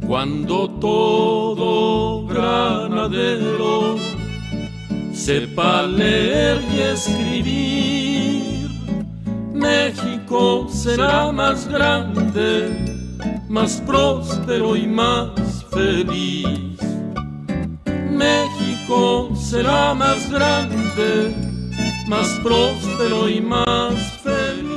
Cuando todo granadero sepa leer y escribir, México será más grande, más próspero y más feliz. México será más grande, más próspero y más feliz.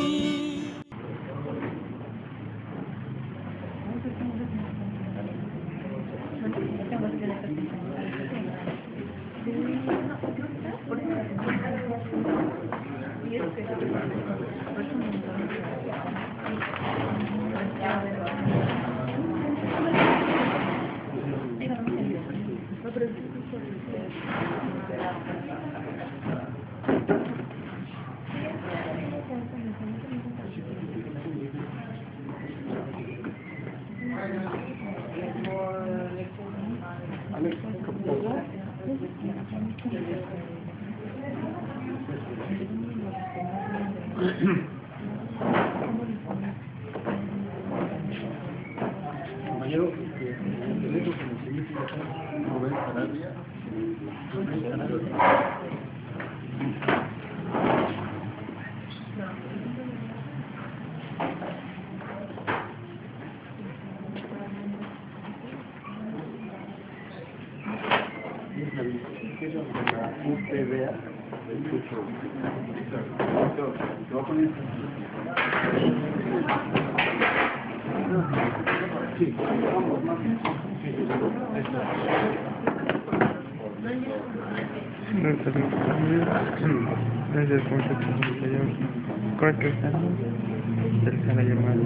Compañero, el teléfono que nos seguimos Rubén Sarabia. Es la verificación de la UPBA del curso. ¿Te va a poner? Sí, vamos más. Gracias por su señor. Corte tercera llamada.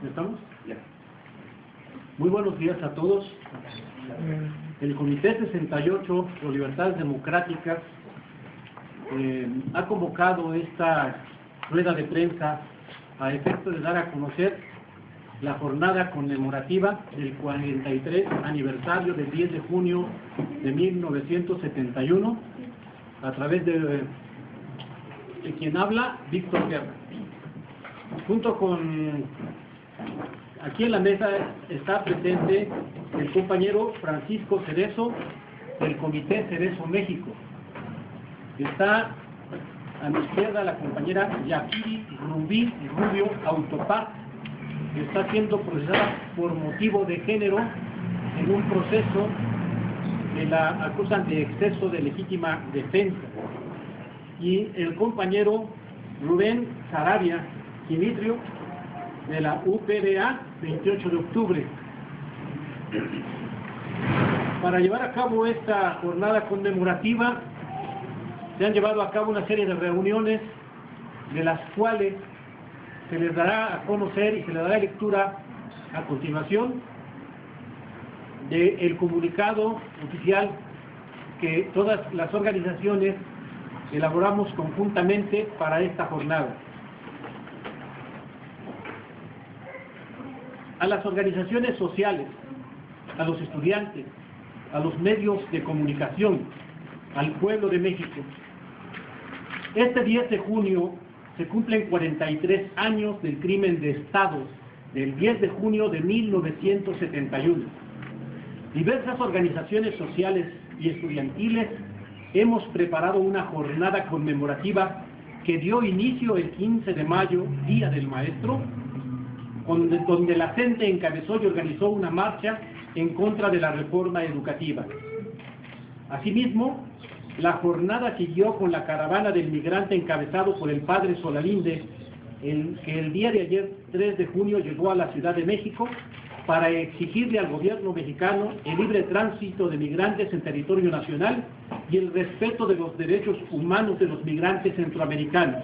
¿Estamos? Ya. Muy buenos días a todos. El Comité 68 por Libertades Democráticas ha convocado esta rueda de prensa a efecto de dar a conocer la jornada conmemorativa del 43 aniversario del 10 de junio de 1971 a través de quien habla, Víctor Guerra. Junto con aquí en la mesa está presente el compañero Francisco Cerezo del Comité Cerezo México. Está a mi izquierda la compañera Yakiri Rubio Autopart, que está siendo procesada por motivo de género en un proceso que la acusan de exceso de legítima defensa. Y el compañero Rubén Sarabia Dimitrio de la UPBA 28 de octubre. Para llevar a cabo esta jornada conmemorativa se han llevado a cabo una serie de reuniones de las cuales se les dará a conocer y se les dará lectura a continuación del comunicado oficial que todas las organizaciones elaboramos conjuntamente para esta jornada. A las organizaciones sociales, a los estudiantes, a los medios de comunicación, al pueblo de México. Este 10 de junio se cumplen 43 años del crimen de Estado, del 10 de junio de 1971. Diversas organizaciones sociales y estudiantiles hemos preparado una jornada conmemorativa que dio inicio el 15 de mayo, Día del Maestro, donde la CENTE encabezó y organizó una marcha en contra de la reforma educativa. Asimismo, la jornada siguió con la caravana del migrante encabezado por el padre Solalinde, que el día de ayer, 3 de junio, llegó a la Ciudad de México para exigirle al gobierno mexicano el libre tránsito de migrantes en territorio nacional y el respeto de los derechos humanos de los migrantes centroamericanos.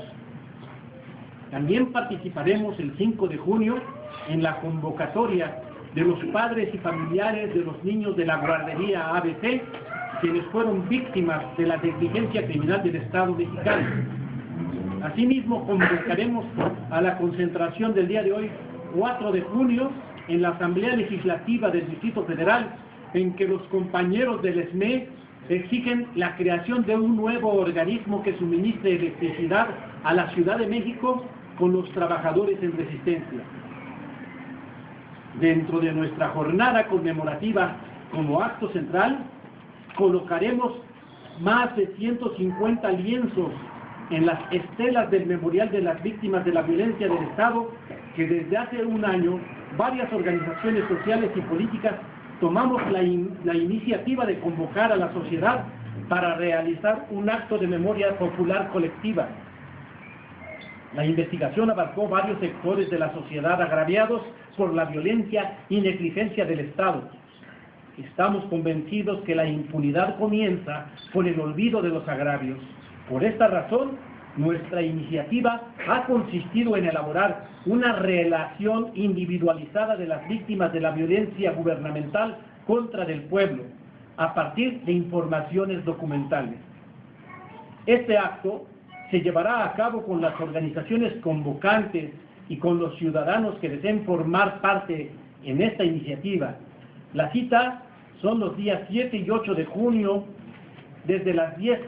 También participaremos el 5 de junio en la convocatoria de los padres y familiares de los niños de la guardería ABC, quienes fueron víctimas de la negligencia criminal del Estado mexicano. Asimismo, convocaremos a la concentración del día de hoy, 4 de junio, en la Asamblea Legislativa del Distrito Federal, en que los compañeros del SME exigen la creación de un nuevo organismo que suministre electricidad a la Ciudad de México con los trabajadores en resistencia. Dentro de nuestra jornada conmemorativa, como acto central, colocaremos más de 150 lienzos en las estelas del Memorial de las Víctimas de la Violencia del Estado, que desde hace un año varias organizaciones sociales y políticas tomamos la iniciativa de convocar a la sociedad para realizar un acto de memoria popular colectiva. La investigación abarcó varios sectores de la sociedad agraviados por la violencia y negligencia del Estado. Estamos convencidos que la impunidad comienza con el olvido de los agravios. Por esta razón, nuestra iniciativa ha consistido en elaborar una relación individualizada de las víctimas de la violencia gubernamental contra del pueblo, a partir de informaciones documentales. Este acto se llevará a cabo con las organizaciones convocantes y con los ciudadanos que deseen formar parte en esta iniciativa. La cita son los días 7 y 8 de junio, desde las 10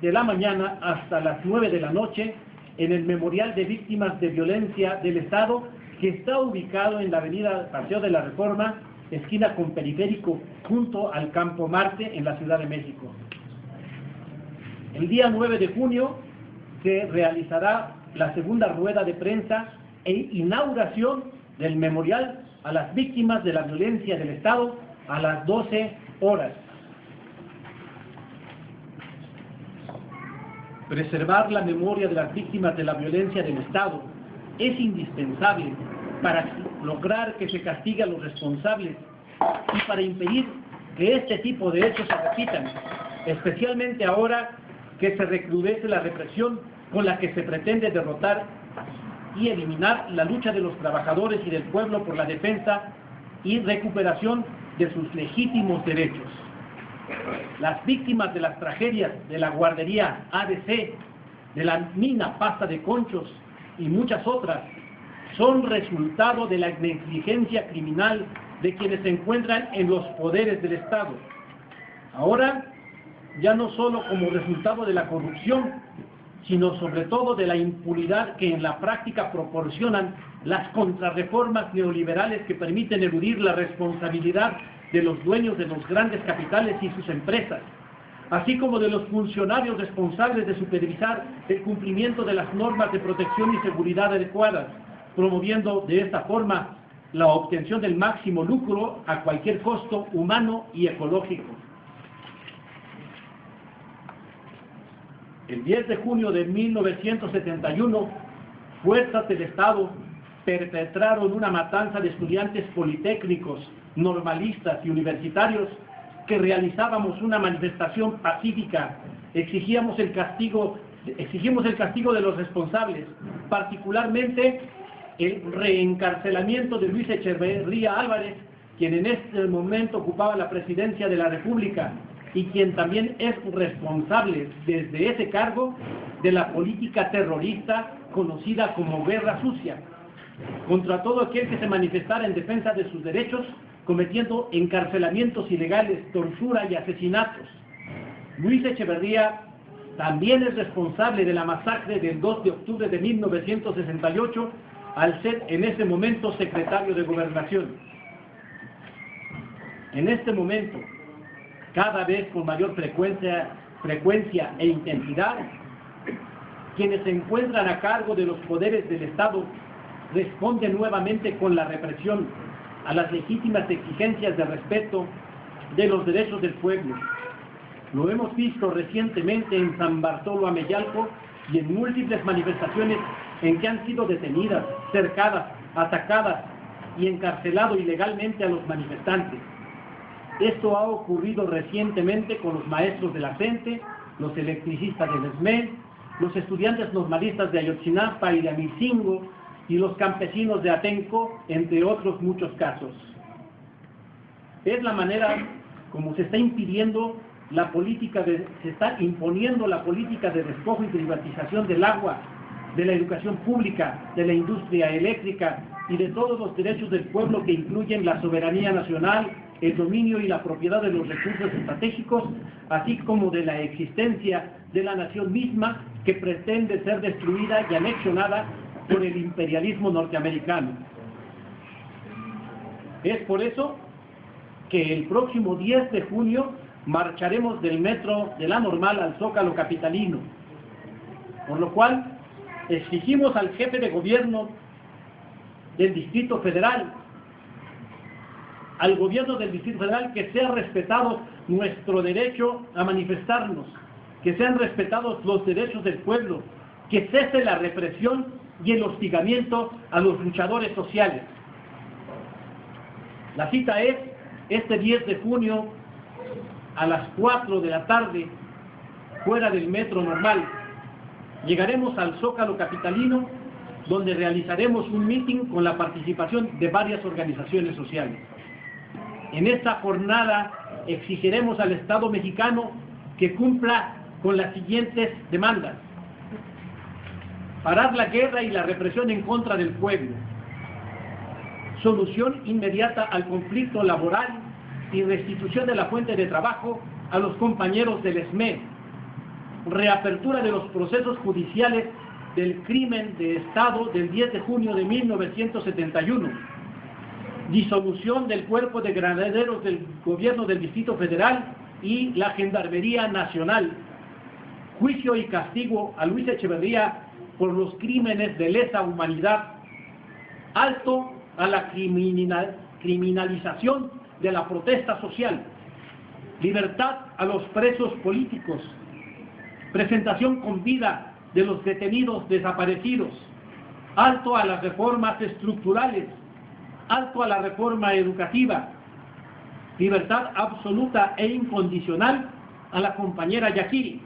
de la mañana hasta las 9 de la noche, en el Memorial de Víctimas de Violencia del Estado, que está ubicado en la avenida Paseo de la Reforma, esquina con Periférico, junto al Campo Marte, en la Ciudad de México. El día 9 de junio se realizará la segunda rueda de prensa e inauguración del Memorial a las Víctimas de la Violencia del Estado a las 12 horas. Preservar la memoria de las víctimas de la violencia del Estado es indispensable para lograr que se castigue a los responsables y para impedir que este tipo de hechos se repitan, especialmente ahora que se recrudece la represión con la que se pretende derrotar y eliminar la lucha de los trabajadores y del pueblo por la defensa y recuperación de sus legítimos derechos. Las víctimas de las tragedias de la guardería ABC, de la mina Pasta de Conchos y muchas otras son resultado de la negligencia criminal de quienes se encuentran en los poderes del Estado. Ahora, ya no solo como resultado de la corrupción, sino sobre todo de la impunidad que en la práctica proporcionan las contrarreformas neoliberales que permiten eludir la responsabilidad de los dueños de los grandes capitales y sus empresas, así como de los funcionarios responsables de supervisar el cumplimiento de las normas de protección y seguridad adecuadas, promoviendo de esta forma la obtención del máximo lucro a cualquier costo humano y ecológico. El 10 de junio de 1971, fuerzas del Estado perpetraron una matanza de estudiantes politécnicos, normalistas y universitarios que realizábamos una manifestación pacífica. Exigimos el castigo de los responsables, particularmente el reencarcelamiento de Luis Echeverría Álvarez, quien en este momento ocupaba la presidencia de la República y quien también es responsable desde ese cargo de la política terrorista conocida como Guerra Sucia, contra todo aquel que se manifestara en defensa de sus derechos, cometiendo encarcelamientos ilegales, tortura y asesinatos. Luis Echeverría también es responsable de la masacre del 2 de octubre de 1968, al ser en ese momento secretario de Gobernación. En este momento, cada vez con mayor frecuencia e intensidad, quienes se encuentran a cargo de los poderes del Estado responden nuevamente con la represión a las legítimas exigencias de respeto de los derechos del pueblo. Lo hemos visto recientemente en San Bartolo Ameyalco y en múltiples manifestaciones en que han sido detenidas, cercadas, atacadas y encarcelado ilegalmente a los manifestantes. Esto ha ocurrido recientemente con los maestros de la CENTE, los electricistas del SME, los estudiantes normalistas de Ayotzinapa y de Amicingo, y los campesinos de Atenco, entre otros muchos casos. Es la manera como se está impidiendo se está imponiendo la política de despojo y privatización del agua, de la educación pública, de la industria eléctrica y de todos los derechos del pueblo que incluyen la soberanía nacional, el dominio y la propiedad de los recursos estratégicos, así como de la existencia de la nación misma que pretende ser destruida y anexionada por el imperialismo norteamericano. Es por eso que el próximo 10 de junio marcharemos del metro de la Normal al Zócalo capitalino, por lo cual exigimos al jefe de gobierno del Distrito Federal, al gobierno del Distrito Federal, que sea respetado nuestro derecho a manifestarnos, que sean respetados los derechos del pueblo, que cese la represión y el hostigamiento a los luchadores sociales. La cita es este 10 de junio a las 4 de la tarde, fuera del metro Normal. Llegaremos al Zócalo capitalino, donde realizaremos un mitin con la participación de varias organizaciones sociales. En esta jornada exigiremos al Estado mexicano que cumpla con las siguientes demandas: parar la guerra y la represión en contra del pueblo, solución inmediata al conflicto laboral y restitución de la fuente de trabajo a los compañeros del SME, reapertura de los procesos judiciales del crimen de Estado del 10 de junio de 1971, disolución del cuerpo de granaderos del gobierno del Distrito Federal y la Gendarmería Nacional, juicio y castigo a Luis Echeverría por los crímenes de lesa humanidad, alto a la criminalización de la protesta social, libertad a los presos políticos, presentación con vida de los detenidos desaparecidos, alto a las reformas estructurales, alto a la reforma educativa, libertad absoluta e incondicional a la compañera Yakiri,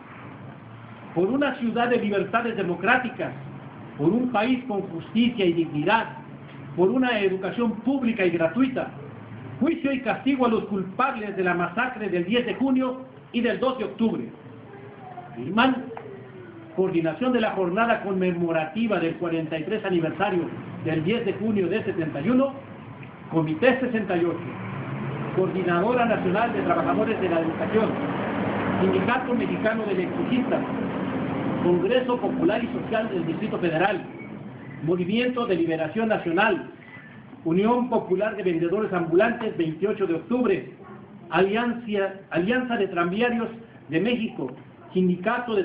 por una ciudad de libertades democráticas, por un país con justicia y dignidad, por una educación pública y gratuita, juicio y castigo a los culpables de la masacre del 10 de junio y del 2 de octubre. Firman, coordinación de la jornada conmemorativa del 43 aniversario del 10 de junio de 71, Comité 68, Coordinadora Nacional de Trabajadores de la Educación, Sindicato Mexicano de Electricistas, Congreso Popular y Social del Distrito Federal, Movimiento de Liberación Nacional, Unión Popular de Vendedores Ambulantes, 28 de octubre, Alianza de Tranviarios de México, Sindicato de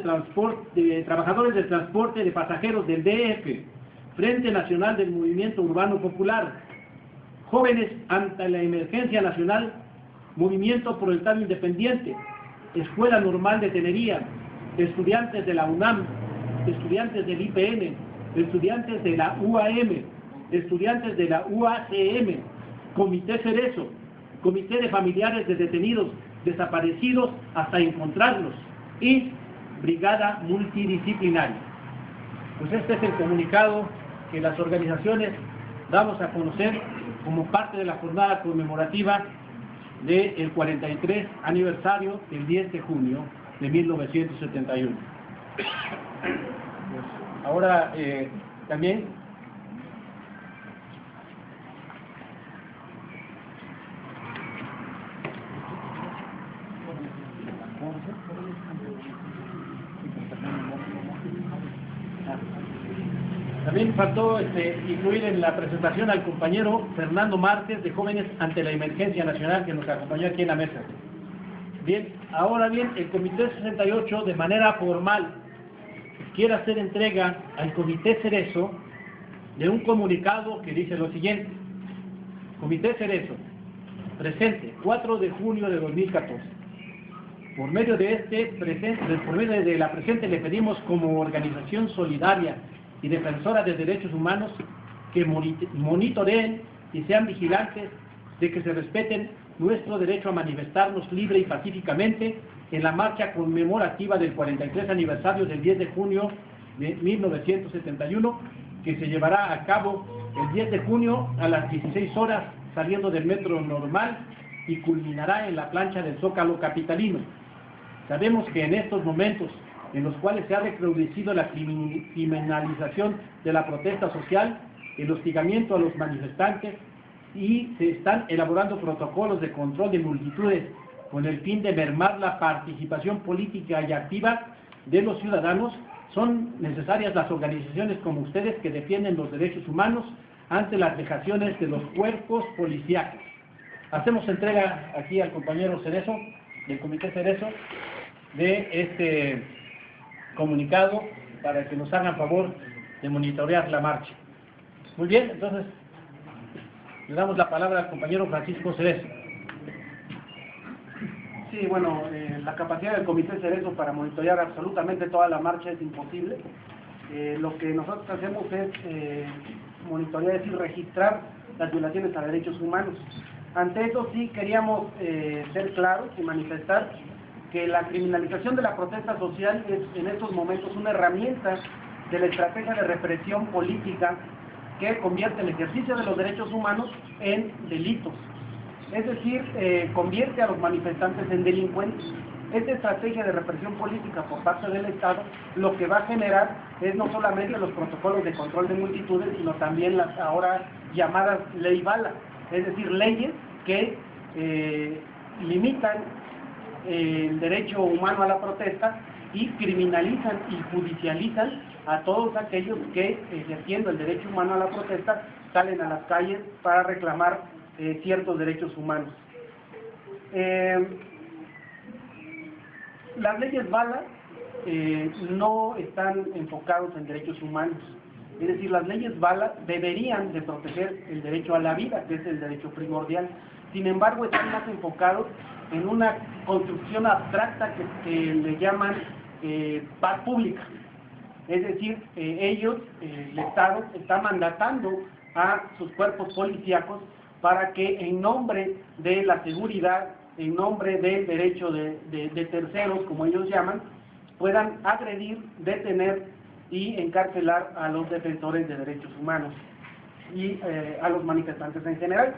Trabajadores del Transporte de Pasajeros del DF, Frente Nacional del Movimiento Urbano Popular, Jóvenes ante la Emergencia Nacional, Movimiento Proletario Independiente, Escuela Normal de Tenería, estudiantes de la UNAM, estudiantes del IPN, estudiantes de la UAM, estudiantes de la UACM, Comité Cerezo, Comité de Familiares de Detenidos Desaparecidos hasta encontrarlos, y Brigada Multidisciplinaria. Pues este es el comunicado que las organizaciones damos a conocer como parte de la jornada conmemorativa del 43 aniversario del 10 de junio de 1971. Pues ahora también faltó incluir en la presentación al compañero Fernando Márquez de Jóvenes ante la Emergencia Nacional, que nos acompañó aquí en la mesa. Bien, ahora bien, el Comité 68 de manera formal quiere hacer entrega al Comité Cerezo de un comunicado que dice lo siguiente: Comité Cerezo, presente, 4 de junio de 2014. Por medio de la presente le pedimos como organización solidaria y defensora de derechos humanos que monitoreen y sean vigilantes de que se respeten nuestro derecho a manifestarnos libre y pacíficamente en la marcha conmemorativa del 43 aniversario del 10 de junio de 1971, que se llevará a cabo el 10 de junio a las 16 horas saliendo del Metro Normal y culminará en la plancha del Zócalo capitalino. Sabemos que en estos momentos en los cuales se ha recrudecido la criminalización de la protesta social, el hostigamiento a los manifestantes, y se están elaborando protocolos de control de multitudes con el fin de mermar la participación política y activa de los ciudadanos, son necesarias las organizaciones como ustedes que defienden los derechos humanos ante las vejaciones de los cuerpos policíacos. Hacemos entrega aquí al compañero Cerezo, del Comité Cerezo, de este comunicado para que nos hagan favor de monitorear la marcha. Muy bien, entonces le damos la palabra al compañero Francisco Cerezo. Sí, bueno, la capacidad del Comité Cerezo para monitorear absolutamente toda la marcha es imposible. Lo que nosotros hacemos es monitorear, es decir, registrar las violaciones a derechos humanos. Ante eso sí queríamos ser claros y manifestar que la criminalización de la protesta social es en estos momentos una herramienta de la estrategia de represión política que convierte el ejercicio de los derechos humanos en delitos. Es decir, convierte a los manifestantes en delincuentes. Esta estrategia de represión política por parte del Estado lo que va a generar es no solamente los protocolos de control de multitudes, sino también las ahora llamadas ley bala, es decir, leyes que limitan el derecho humano a la protesta y criminalizan y judicializan a todos aquellos que, ejerciendo el derecho humano a la protesta, salen a las calles para reclamar ciertos derechos humanos. Las leyes bala no están enfocadas en derechos humanos, es decir, las leyes bala deberían de proteger el derecho a la vida, que es el derecho primordial. Sin embargo, están más enfocados en una construcción abstracta que le llaman paz pública. Es decir, ellos, el Estado, está mandatando a sus cuerpos policíacos para que en nombre de la seguridad, en nombre del derecho de terceros, como ellos llaman, puedan agredir, detener y encarcelar a los defensores de derechos humanos y a los manifestantes en general.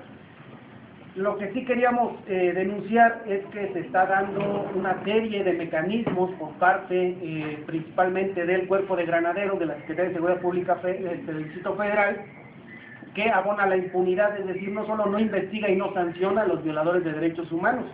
Lo que sí queríamos denunciar es que se está dando una serie de mecanismos por parte principalmente del Cuerpo de Granaderos de la Secretaría de Seguridad Pública del Distrito Federal, que abona la impunidad, es decir, no solo no investiga y no sanciona a los violadores de derechos humanos,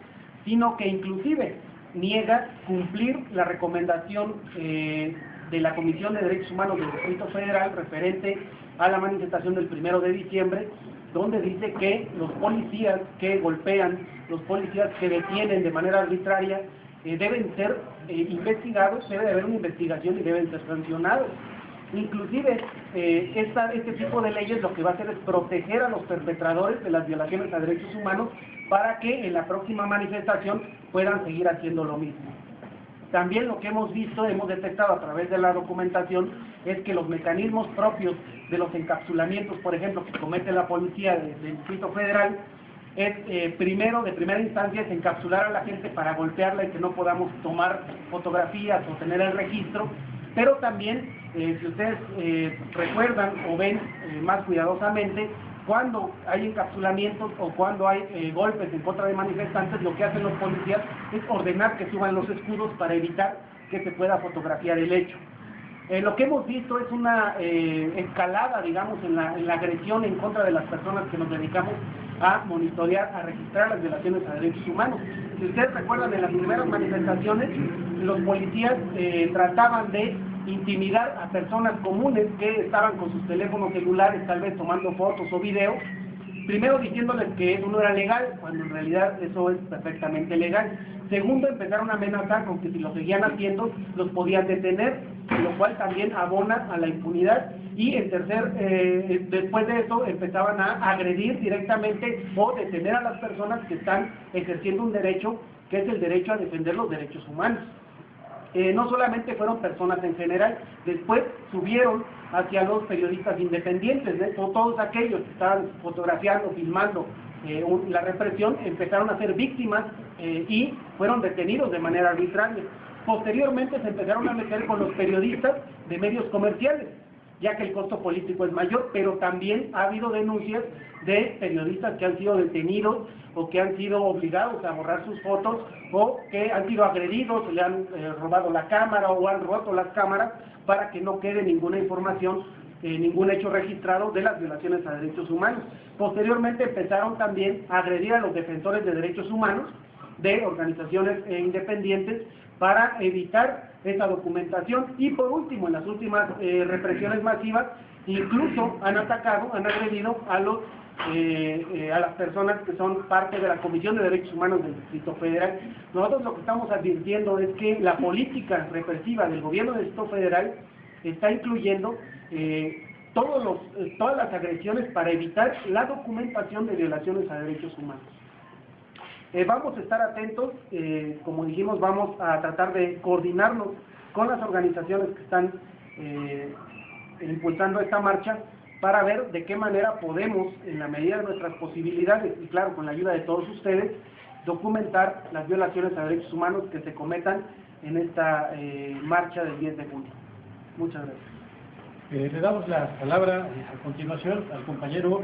sino que inclusive niega cumplir la recomendación de la Comisión de Derechos Humanos del Distrito Federal referente a la manifestación del 1 de diciembre, donde dice que los policías que golpean, los policías que detienen de manera arbitraria, deben ser investigados, debe haber una investigación y deben ser sancionados. Inclusive, este tipo de leyes lo que va a hacer es proteger a los perpetradores de las violaciones a derechos humanos para que en la próxima manifestación puedan seguir haciendo lo mismo. También lo que hemos visto, hemos detectado a través de la documentación, es que los mecanismos propios de los encapsulamientos, por ejemplo, que comete la policía del Distrito Federal, es primero, de primera instancia, es encapsular a la gente para golpearla y que no podamos tomar fotografías o tener el registro, pero también, si ustedes recuerdan o ven más cuidadosamente, cuando hay encapsulamientos o cuando hay golpes en contra de manifestantes, lo que hacen los policías es ordenar que suban los escudos para evitar que se pueda fotografiar el hecho. Lo que hemos visto es una escalada, digamos, en la agresión en contra de las personas que nos dedicamos a monitorear, a registrar las violaciones a derechos humanos. Si ustedes recuerdan, en las primeras manifestaciones, los policías trataban de intimidar a personas comunes que estaban con sus teléfonos celulares, tal vez tomando fotos o videos, primero diciéndoles que eso no era legal, cuando en realidad eso es perfectamente legal. Segundo, empezaron a amenazar con que si lo seguían haciendo, los podían detener, lo cual también abona a la impunidad. Y en tercer, después de eso, empezaban a agredir directamente o detener a las personas que están ejerciendo un derecho, que es el derecho a defender los derechos humanos. no solamente fueron personas en general, después subieron hacia los periodistas independientes, ¿no? Todos aquellos que estaban fotografiando, filmando la represión, empezaron a ser víctimas y fueron detenidos de manera arbitraria. Posteriormente se empezaron a meter con los periodistas de medios comerciales, ya que el costo político es mayor, pero también ha habido denuncias de periodistas que han sido detenidos o que han sido obligados a borrar sus fotos o que han sido agredidos, le han robado la cámara o han roto las cámaras para que no quede ninguna información, ningún hecho registrado de las violaciones a derechos humanos. Posteriormente empezaron también a agredir a los defensores de derechos humanos de organizaciones independientes para evitar esa documentación y por último, en las últimas represiones masivas, incluso han atacado, han agredido a las personas que son parte de la Comisión de Derechos Humanos del Distrito Federal. Nosotros lo que estamos advirtiendo es que la política represiva del gobierno del Distrito Federal está incluyendo todas las agresiones para evitar la documentación de violaciones a derechos humanos. Vamos a estar atentos, como dijimos, vamos a tratar de coordinarnos con las organizaciones que están impulsando esta marcha para ver de qué manera podemos, en la medida de nuestras posibilidades, y claro, con la ayuda de todos ustedes, documentar las violaciones a derechos humanos que se cometan en esta marcha del 10 de junio. Muchas gracias. Le damos la palabra a continuación al compañero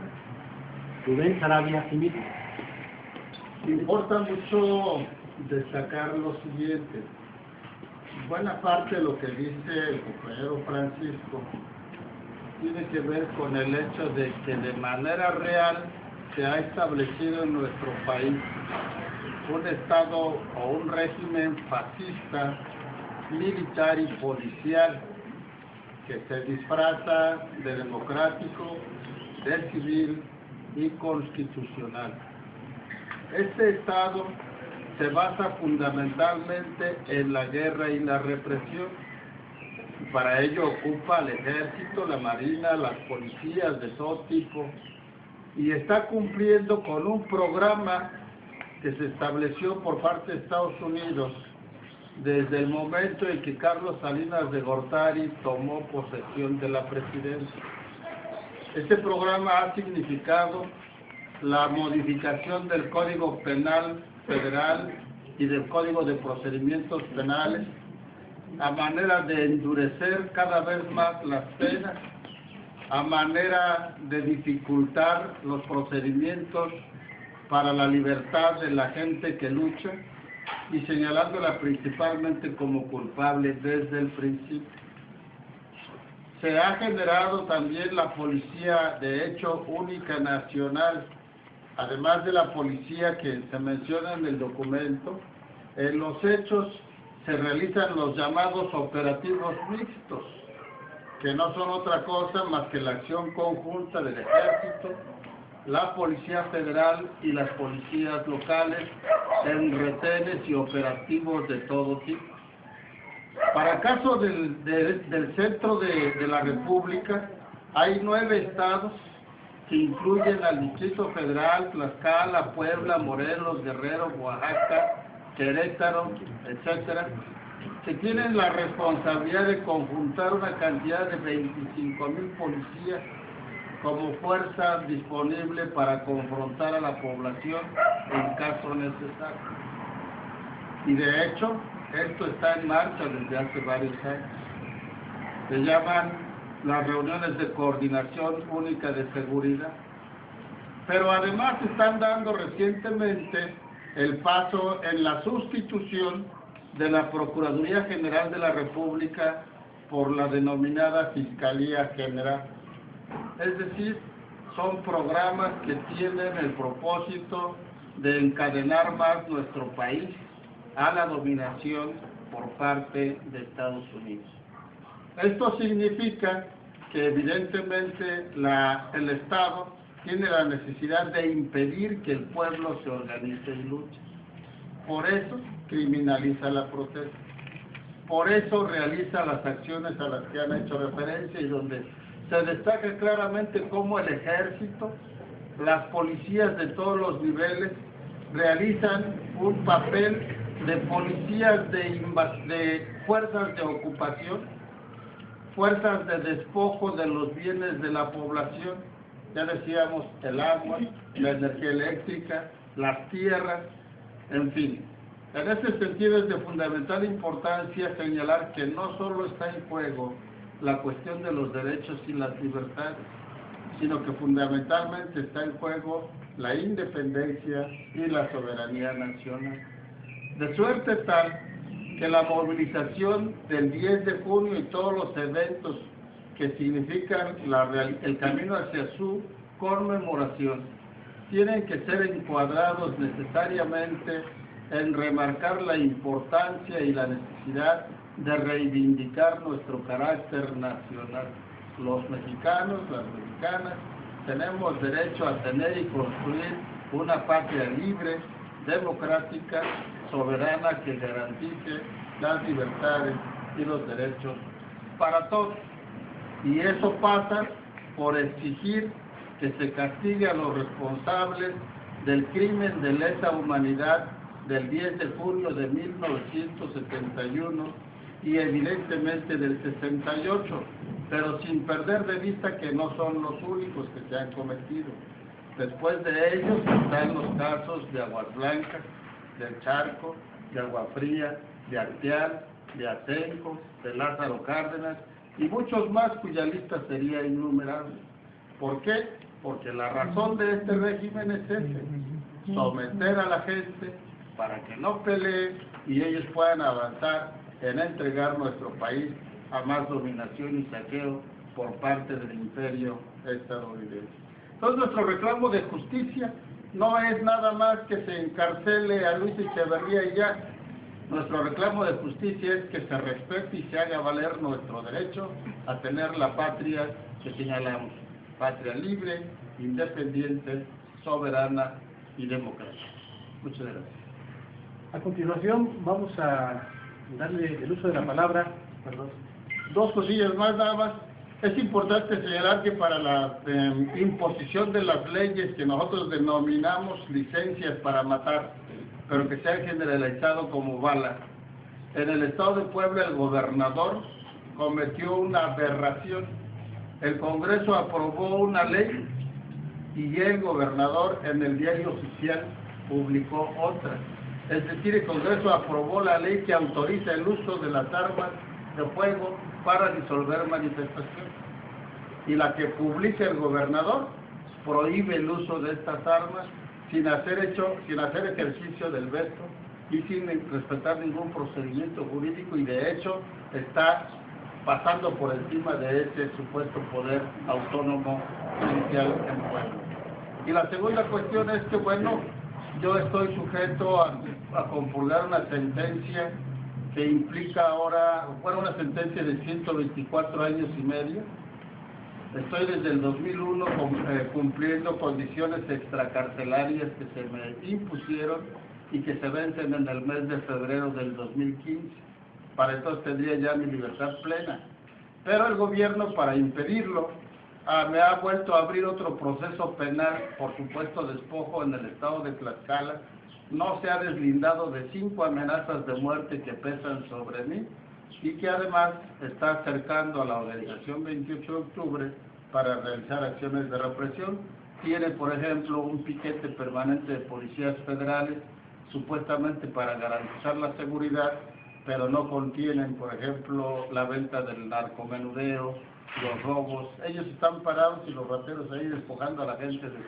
Rubén Sarabia Jiménez. Importa mucho destacar lo siguiente. Buena parte de lo que dice el compañero Francisco tiene que ver con el hecho de que de manera real se ha establecido en nuestro país un Estado o un régimen fascista, militar y policial que se disfraza de democrático, de civil y constitucional. Este Estado se basa fundamentalmente en la guerra y la represión. Para ello ocupa el ejército, la marina, las policías de todo tipo y está cumpliendo con un programa que se estableció por parte de Estados Unidos desde el momento en que Carlos Salinas de Gortari tomó posesión de la presidencia. Este programa ha significado la modificación del Código Penal Federal y del Código de Procedimientos Penales a manera de endurecer cada vez más las penas, a manera de dificultar los procedimientos para la libertad de la gente que lucha y señalándola principalmente como culpable desde el principio. Se ha generado también la policía de hecho única nacional, además de la policía que se menciona en el documento. En los hechos se realizan los llamados operativos mixtos, que no son otra cosa más que la acción conjunta del Ejército, la Policía Federal y las policías locales en retenes y operativos de todo tipo. Para caso del centro de la República, hay 9 estados que incluyen al Distrito Federal, Tlaxcala, Puebla, Morelos, Guerrero, Oaxaca, Querétaro, etcétera, que tienen la responsabilidad de conjuntar una cantidad de 25,000 policías como fuerza disponible para confrontar a la población en caso necesario. Y de hecho, esto está en marcha desde hace varios años. Se llaman las reuniones de coordinación única de seguridad. Pero además están dando recientemente el paso en la sustitución de la Procuraduría General de la República por la denominada Fiscalía General. Es decir, son programas que tienen el propósito de encadenar más nuestro país a la dominación por parte de Estados Unidos. Esto significa que evidentemente el Estado tiene la necesidad de impedir que el pueblo se organice y luche. Por eso criminaliza la protesta. Por eso realiza las acciones a las que han hecho referencia y donde se destaca claramente cómo el ejército, las policías de todos los niveles realizan un papel de policías de fuerzas de ocupación, fuerzas de despojo de los bienes de la población, ya decíamos el agua, la energía eléctrica, las tierras, en fin. En ese sentido es de fundamental importancia señalar que no solo está en juego la cuestión de los derechos y las libertades, sino que fundamentalmente está en juego la independencia y la soberanía nacional. De suerte tal que la movilización del 10 de junio y todos los eventos que significan el camino hacia su conmemoración tienen que ser encuadrados necesariamente en remarcar la importancia y la necesidad de reivindicar nuestro carácter nacional. Los mexicanos, las mexicanas, tenemos derecho a tener y construir una patria libre, democrática, soberana, que garantice las libertades y los derechos para todos. Y eso pasa por exigir que se castigue a los responsables del crimen de lesa humanidad del 10 de junio de 1971 y evidentemente del 68, pero sin perder de vista que no son los únicos que se han cometido. Después de ellos están los casos de Aguas Blancas, del Charco, de Agua Fría, de Arteal, de Atenco, de Lázaro Cárdenas y muchos más cuya lista sería innumerable. ¿Por qué? Porque la razón de este régimen es ese: someter a la gente para que no pelee y ellos puedan avanzar en entregar nuestro país a más dominación y saqueo por parte del imperio estadounidense. Entonces nuestro reclamo de justicia no es nada más que se encarcele a Luis Echeverría y ya. Nuestro reclamo de justicia es que se respete y se haga valer nuestro derecho a tener la patria que señalamos: patria libre, independiente, soberana y democrática. Muchas gracias. A continuación vamos a darle el uso de la palabra. Dos cosillas más nada más. Es importante señalar que para la imposición de las leyes que nosotros denominamos licencias para matar, pero que se han generalizado como bala, en el estado de Puebla el gobernador cometió una aberración. El Congreso aprobó una ley y el gobernador en el diario oficial publicó otra. Es decir, el Congreso aprobó la ley que autoriza el uso de las armas de fuego para disolver manifestaciones, y la que publica el gobernador prohíbe el uso de estas armas sin hacer ejercicio del veto y sin respetar ningún procedimiento jurídico, y de hecho está pasando por encima de ese supuesto poder autónomo judicial en Puebla. Y la segunda cuestión es que, bueno, yo estoy sujeto a compurgar una sentencia que implica ahora, una sentencia de 124 años y medio. Estoy desde el 2001 cumpliendo condiciones extracarcelarias que se me impusieron y que se vencen en el mes de febrero del 2015. Para entonces tendría ya mi libertad plena. Pero el gobierno, para impedirlo, me ha vuelto a abrir otro proceso penal por supuesto despojo en el estado de Tlaxcala. No se ha deslindado de 5 amenazas de muerte que pesan sobre mí y que además está acercando a la organización 28 de octubre para realizar acciones de represión. Tiene, por ejemplo, un piquete permanente de policías federales, supuestamente para garantizar la seguridad, pero no contienen, por ejemplo, la venta del narcomenudeo, los robos. Ellos están parados y los rateros ahí despojando a la gente de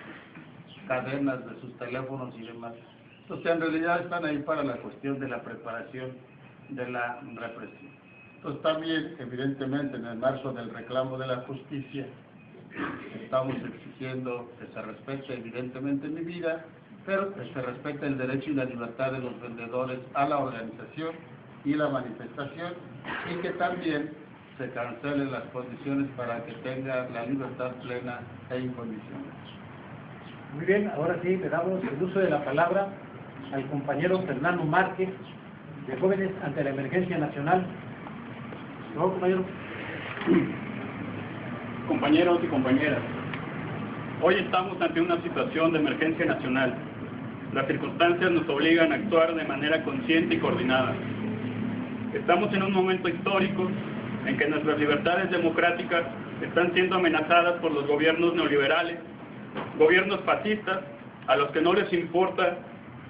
sus cadenas, de sus teléfonos y demás. Entonces, en realidad están ahí para la cuestión de la preparación de la represión. Entonces, también, evidentemente, en el marco del reclamo de la justicia, estamos exigiendo que se respete, evidentemente, mi vida, pero que se respete el derecho y la libertad de los vendedores a la organización y la manifestación, y que también se cancelen las condiciones para que tenga la libertad plena e incondicional. Muy bien, ahora sí le damos el uso de la palabra al compañero Fernando Márquez, de Jóvenes ante la Emergencia Nacional. ¿No, compañero? Compañeros y compañeras, hoy estamos ante una situación de emergencia nacional. Las circunstancias nos obligan a actuar de manera consciente y coordinada. Estamos en un momento histórico en que nuestras libertades democráticas están siendo amenazadas por los gobiernos neoliberales, gobiernos fascistas, a los que no les importa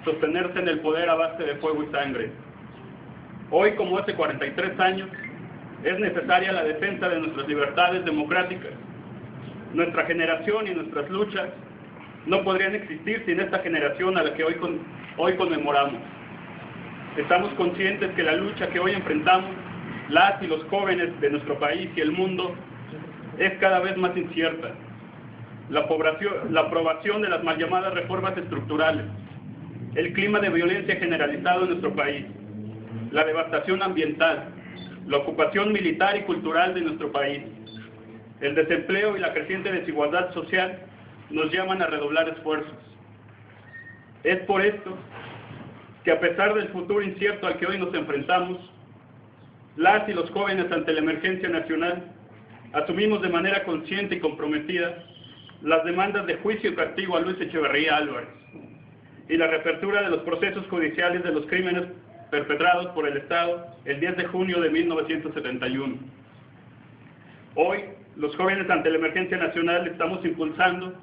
sostenerse en el poder a base de fuego y sangre. Hoy, como hace 43 años, es necesaria la defensa de nuestras libertades democráticas. Nuestra generación y nuestras luchas no podrían existir sin esta generación a la que hoy conmemoramos. Estamos conscientes que la lucha que hoy enfrentamos, las y los jóvenes de nuestro país y el mundo, es cada vez más incierta. La aprobación de las mal llamadas reformas estructurales, el clima de violencia generalizado en nuestro país, la devastación ambiental, la ocupación militar y cultural de nuestro país, el desempleo y la creciente desigualdad social nos llaman a redoblar esfuerzos. Es por esto que, a pesar del futuro incierto al que hoy nos enfrentamos, las y los jóvenes ante la emergencia nacional asumimos de manera consciente y comprometida las demandas de juicio y castigo a Luis Echeverría Álvarez y la reapertura de los procesos judiciales de los crímenes perpetrados por el Estado el 10 de junio de 1971. Hoy, los jóvenes ante la emergencia nacional estamos impulsando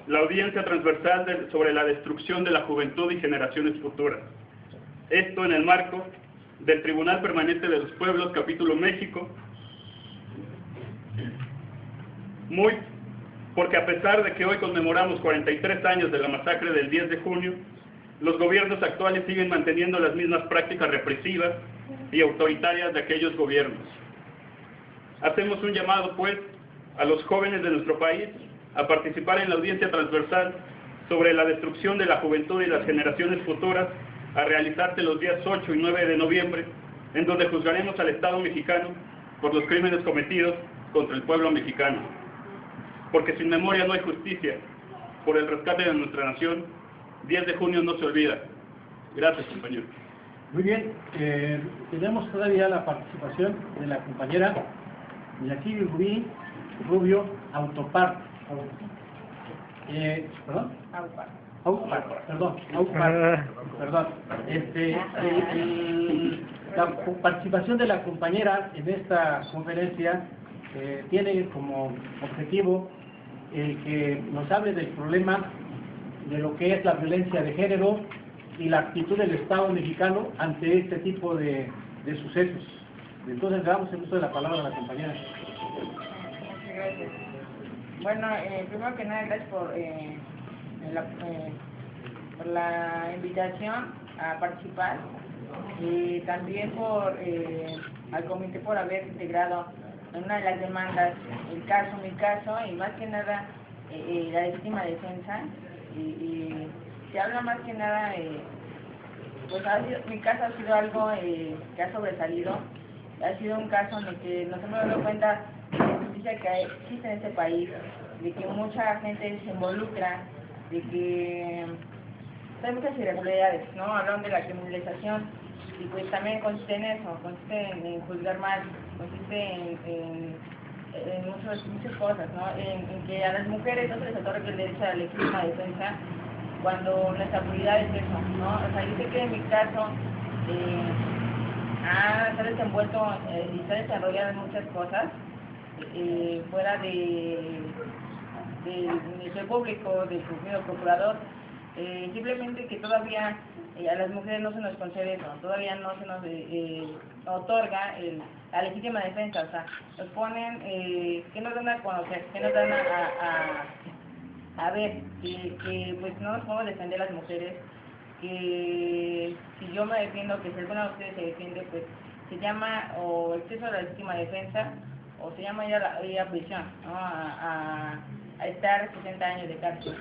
la audiencia transversal sobre la destrucción de la juventud y generaciones futuras. Esto en el marco del Tribunal Permanente de los Pueblos, capítulo México, porque a pesar de que hoy conmemoramos 43 años de la masacre del 10 de junio, los gobiernos actuales siguen manteniendo las mismas prácticas represivas y autoritarias de aquellos gobiernos. Hacemos un llamado, pues, a los jóvenes de nuestro país a participar en la audiencia transversal sobre la destrucción de la juventud y las generaciones futuras, a realizarse los días 8 y 9 de noviembre, en donde juzgaremos al Estado mexicano por los crímenes cometidos contra el pueblo mexicano. Porque sin memoria no hay justicia. Por el rescate de nuestra nación, 10 de junio no se olvida. Gracias, compañero. Muy bien, tenemos todavía la participación de la compañera Jackie Rubio Autopart. ¿Perdón? Perdón. La participación de la compañera en esta conferencia tiene como objetivo que nos hable del problema de lo que es la violencia de género y la actitud del Estado mexicano ante este tipo de sucesos. Entonces, le damos el uso de la palabra a la compañera. Muchas gracias. Bueno, primero que nada, gracias por la invitación a participar y también al comité por haber integrado en una de las demandas mi caso y más que nada la legítima defensa y se habla más que nada pues mi caso ha sido algo que ha sobresalido, ha sido un caso en el que nos hemos dado cuenta de la injusticia que existe en este país, de que mucha gente se involucra, de que hay muchas irregularidades, ¿no? Hablan de la criminalización y pues también consiste en eso, consiste en juzgar mal, consiste en muchas cosas, ¿no? En que a las mujeres no se les otorga el derecho a la legítima defensa cuando nuestra prioridad es eso, ¿no? O sea, yo sé que en mi caso se ha desenvuelto y se ha desarrollado en muchas cosas fuera del Ministerio Público, del Procurador, simplemente que todavía a las mujeres no se nos concede eso, todavía no se nos otorga la legítima defensa, o sea, nos ponen, que nos dan a conocer, que nos dan a ver, que pues no nos podemos defender las mujeres, que si yo me defiendo, que si alguna de ustedes se defiende, pues se llama o exceso de la legítima defensa, o se llama ir a prisión, ¿no? a estar 60 años de cárcel.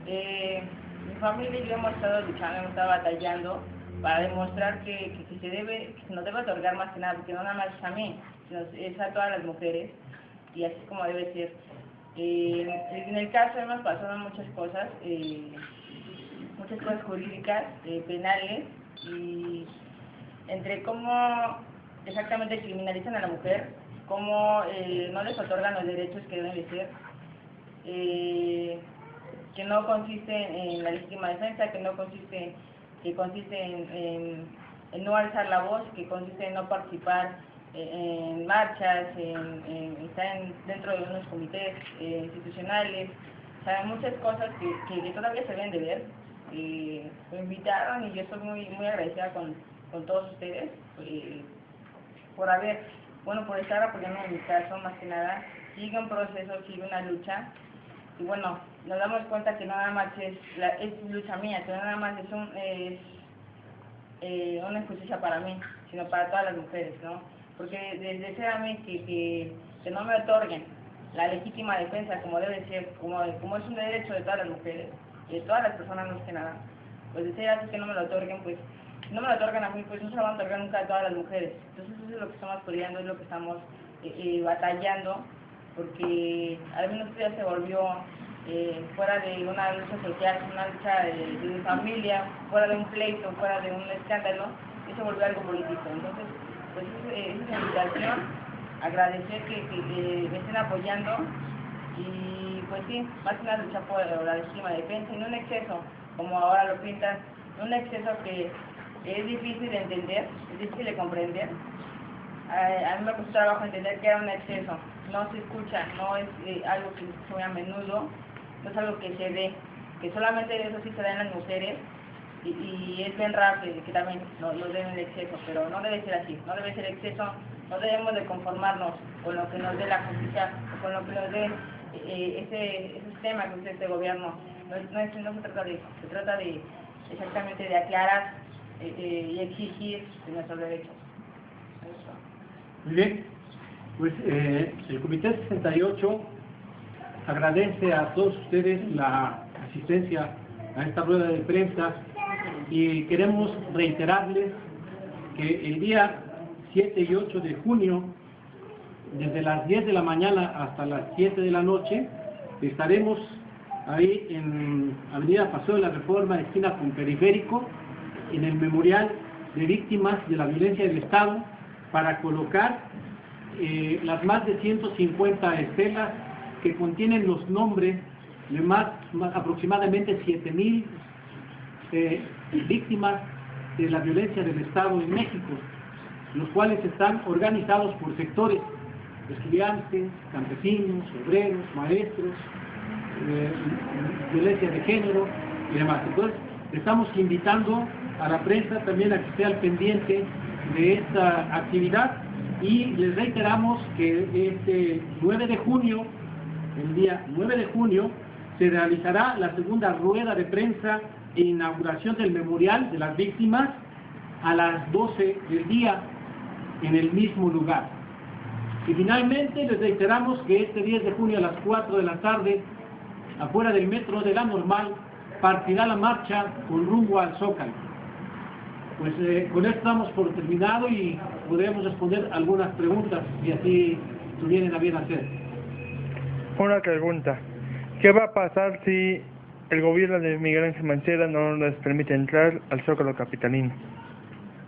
Mi familia y yo hemos estado luchando, hemos estado batallando para demostrar que se nos debe otorgar más que nada, porque no nada más es a mí, sino es a todas las mujeres, y así como debe ser. En el caso hemos pasado muchas cosas jurídicas, penales, y entre cómo exactamente criminalizan a la mujer, cómo no les otorgan los derechos que deben de ser, que no consiste en la legítima defensa, que consiste en no alzar la voz, que consiste en no participar en marchas, en estar dentro de unos comités institucionales, o sea, muchas cosas que todavía se deben de ver. Me invitaron y yo estoy muy agradecida con todos ustedes por estar apoyando en mi caso. Más que nada sigue un proceso, sigue una lucha, y bueno, nos damos cuenta que no nada más es lucha mía, que no nada más es una injusticia para mí, sino para todas las mujeres, ¿no? Porque desgraciadamente que no me otorguen la legítima defensa como debe ser, como es un derecho de todas las mujeres, de todas las personas más que nada, pues de ser así que no me lo otorguen, pues no me lo otorgan a mí, pues no se lo van a otorgar nunca a todas las mujeres. Entonces eso es lo que estamos peleando, es lo que estamos batallando, porque al menos esto ya se volvió fuera de una lucha social, una lucha de familia, fuera de un pleito, fuera de un escándalo, y se volvió algo político. Entonces, pues esa es la invitación, agradecer que me estén apoyando, y pues sí, más que nada luchar por la legítima defensa, y no un exceso, como ahora lo pintan, no un exceso que es difícil de entender, es difícil de comprender. A mí me costó trabajo entender que era un exceso, no se escucha, no es algo que se escucha muy a menudo, no es algo que se ve, que solamente eso sí se da en las mujeres, y es bien raro que también lo den el exceso, pero no debe ser así, no debe ser exceso, no debemos de conformarnos con lo que nos dé la justicia, o con lo que nos dé ese sistema que usa este gobierno. No se trata de eso, se trata de exactamente de aclarar y exigir nuestros derechos. Muy bien, pues el Comité 68 agradece a todos ustedes la asistencia a esta rueda de prensa, y queremos reiterarles que el día 7 y 8 de junio, desde las 10 de la mañana hasta las 7 de la noche, estaremos ahí en Avenida Paseo de la Reforma, esquina con Periférico, en el Memorial de Víctimas de la Violencia del Estado, para colocar las más de 150 estelas que contienen los nombres de aproximadamente 7,000 víctimas de la violencia del Estado en México, los cuales están organizados por sectores: estudiantes, campesinos, obreros, maestros, violencia de género y demás. Entonces, estamos invitando a la prensa también a que esté al pendiente de esta actividad, y les reiteramos que este 9 de junio, el día 9 de junio, se realizará la segunda rueda de prensa e inauguración del Memorial de las Víctimas a las 12 del día en el mismo lugar. Y finalmente les reiteramos que este 10 de junio a las 4 de la tarde, afuera del metro de La Normal, partirá la marcha con rumbo al Zócalo. Pues con esto damos por terminado y podremos responder algunas preguntas, si así tuvieran a bien hacer. Una pregunta: ¿qué va a pasar si el gobierno de Miguel Ángel Mancera no les permite entrar al Zócalo capitalino?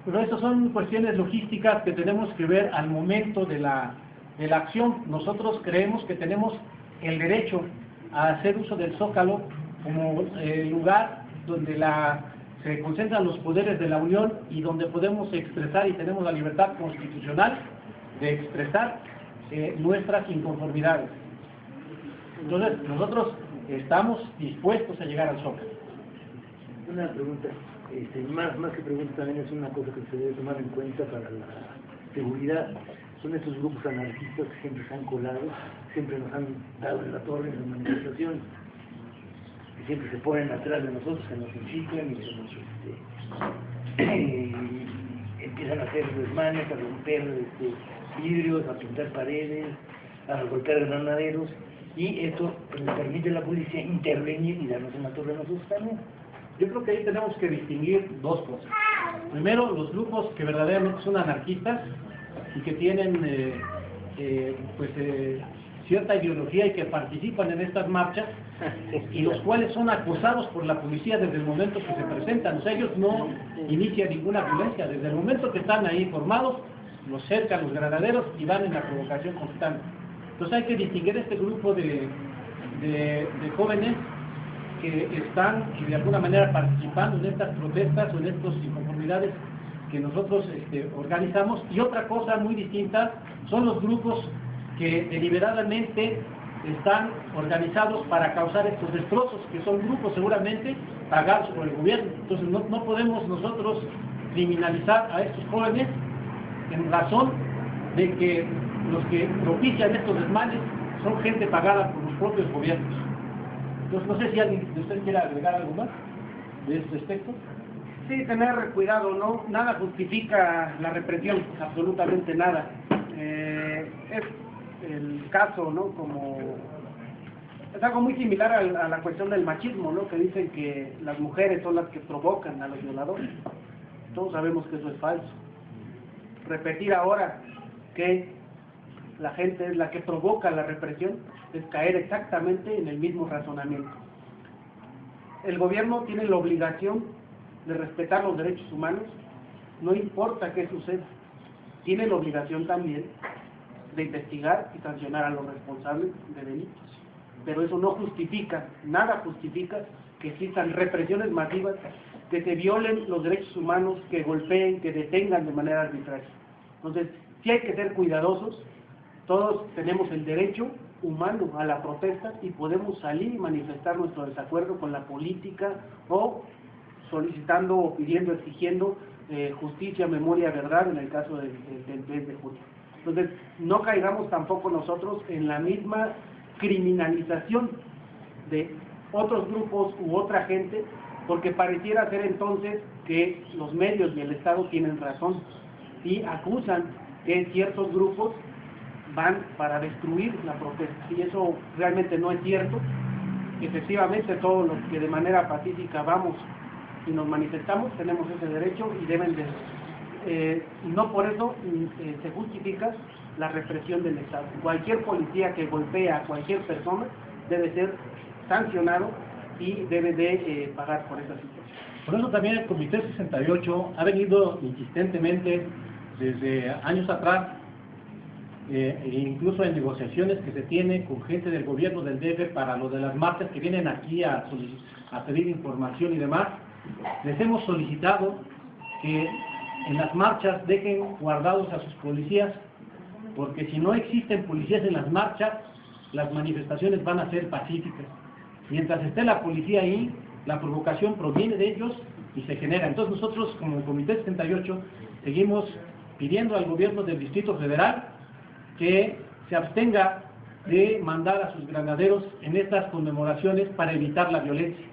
Pero estas son cuestiones logísticas que tenemos que ver al momento de la acción. Nosotros creemos que tenemos el derecho a hacer uso del Zócalo como lugar donde se concentran los poderes de la Unión, y donde podemos expresar y tenemos la libertad constitucional de expresar nuestras inconformidades. Entonces, nosotros estamos dispuestos a llegar al Zócalo. Una pregunta, más que pregunta, también es una cosa que se debe tomar en cuenta para la seguridad. Son estos grupos anarquistas que siempre se han colado, siempre nos han dado en la torre en las manifestaciones, que siempre se ponen atrás de nosotros, que nos incitan y que nos empiezan a hacer desmanes, a romper vidrios, a pintar paredes, a golpear granaderos, y esto le permite a la policía intervenir y darnos en la torre a nosotros también. Yo creo que ahí tenemos que distinguir dos cosas. Primero, los grupos que verdaderamente son anarquistas y que tienen cierta ideología y que participan en estas marchas, y los cuales son acosados por la policía desde el momento que se presentan. O sea, ellos no inician ninguna violencia. Desde el momento que están ahí formados, los cercan los granaderos y van en la provocación constante. Entonces hay que distinguir este grupo de jóvenes que están de alguna manera participando en estas protestas o en estas inconformidades que nosotros organizamos. Y otra cosa muy distinta son los grupos que deliberadamente están organizados para causar estos destrozos, que son grupos seguramente pagados por el gobierno. Entonces no podemos nosotros criminalizar a estos jóvenes en razón de que los que propician estos desmanes son gente pagada por los propios gobiernos. Entonces no sé si alguien de ustedes quiere agregar algo más de este aspecto. Sí, tener cuidado, ¿no? Nada justifica la represión, absolutamente nada. Es el caso, ¿no? Es algo muy similar a la cuestión del machismo, ¿no? Que dicen que las mujeres son las que provocan a los violadores. Todos sabemos que eso es falso. Repetir ahora que la gente es la que provoca la represión es caer exactamente en el mismo razonamiento. El gobierno tiene la obligación de respetar los derechos humanos, no importa qué suceda. Tiene la obligación también de investigar y sancionar a los responsables de delitos. Pero eso no justifica, nada justifica que existan represiones masivas, que se violen los derechos humanos, que golpeen, que detengan de manera arbitraria. Entonces, sí hay que ser cuidadosos. Todos tenemos el derecho humano a la protesta y podemos salir y manifestar nuestro desacuerdo con la política o solicitando o pidiendo, exigiendo justicia, memoria, verdad en el caso del 3 de junio. Entonces, no caigamos tampoco nosotros en la misma criminalización de otros grupos u otra gente, porque pareciera ser entonces que los medios y el Estado tienen razón y acusan que ciertos grupos van para destruir la protesta, y eso realmente no es cierto. Efectivamente, todos los que de manera pacífica vamos y nos manifestamos tenemos ese derecho y deben de... no por eso se justifica la represión del Estado. Cualquier policía que golpea a cualquier persona debe ser sancionado y debe de pagar por esa situación. Por eso también el Comité 68 ha venido insistentemente desde años atrás, incluso en negociaciones que se tiene con gente del gobierno del DF para lo de las marchas que vienen aquí a pedir información y demás. Les hemos solicitado que en las marchas dejen guardados a sus policías, porque si no existen policías en las marchas, las manifestaciones van a ser pacíficas. Mientras esté la policía ahí, la provocación proviene de ellos y se genera. Entonces nosotros, como el Comité 78, seguimos pidiendo al gobierno del Distrito Federal que se abstenga de mandar a sus granaderos en estas conmemoraciones para evitar la violencia.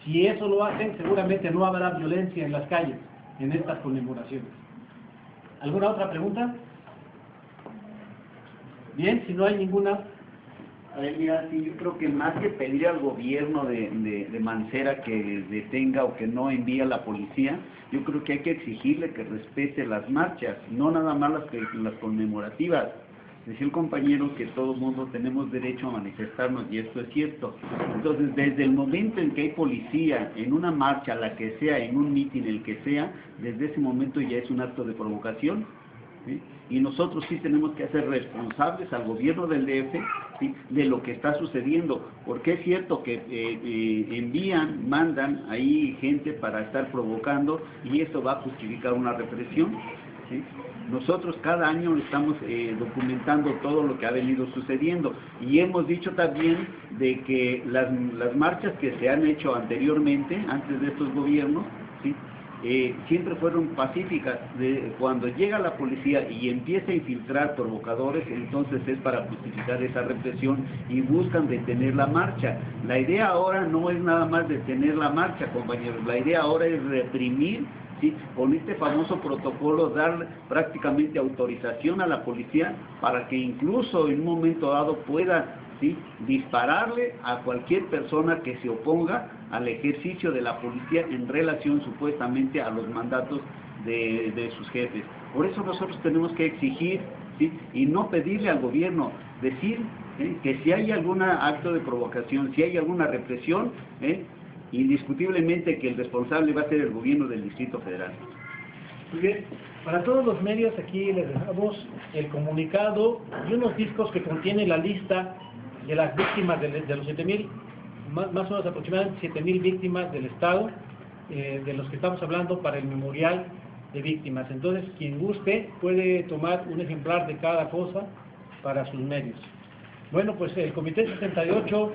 Si eso lo hacen, seguramente no habrá violencia en las calles en estas conmemoraciones. ¿Alguna otra pregunta? Bien, si no hay ninguna... A ver, mira, sí, yo creo que más que pedir al gobierno de Mancera que detenga o que no envíe a la policía, yo creo que hay que exigirle que respete las marchas, no nada más las conmemorativas. Decía el compañero que todo el mundo tenemos derecho a manifestarnos, y esto es cierto. Entonces, desde el momento en que hay policía en una marcha, la que sea, en un mitin, el que sea, desde ese momento ya es un acto de provocación, ¿sí? Y nosotros sí tenemos que hacer responsables al gobierno del DF, ¿sí?, de lo que está sucediendo, porque es cierto que mandan ahí gente para estar provocando, y eso va a justificar una represión, ¿sí? Nosotros cada año estamos documentando todo lo que ha venido sucediendo, y hemos dicho también de que las marchas que se han hecho anteriormente, antes de estos gobiernos, ¿sí?, siempre fueron pacíficas. Cuando llega la policía y empieza a infiltrar provocadores, entonces es para justificar esa represión y buscan detener la marcha. La idea ahora no es nada más detener la marcha, compañeros, la idea ahora es reprimir, ¿sí?, con este famoso protocolo, dar prácticamente autorización a la policía para que incluso en un momento dado pueda, ¿sí?, dispararle a cualquier persona que se oponga al ejercicio de la policía en relación supuestamente a los mandatos de sus jefes. Por eso nosotros tenemos que exigir, ¿sí?, y no pedirle al gobierno, decir que si hay algún acto de provocación, si hay alguna represión, indiscutiblemente que el responsable va a ser el gobierno del Distrito Federal. Muy bien, para todos los medios aquí les dejamos el comunicado y unos discos que contienen la lista de las víctimas de los 7,000 más o menos aproximadamente 7,000 víctimas del Estado, de los que estamos hablando para el memorial de víctimas. Entonces, quien guste puede tomar un ejemplar de cada cosa para sus medios. Bueno, pues el Comité 68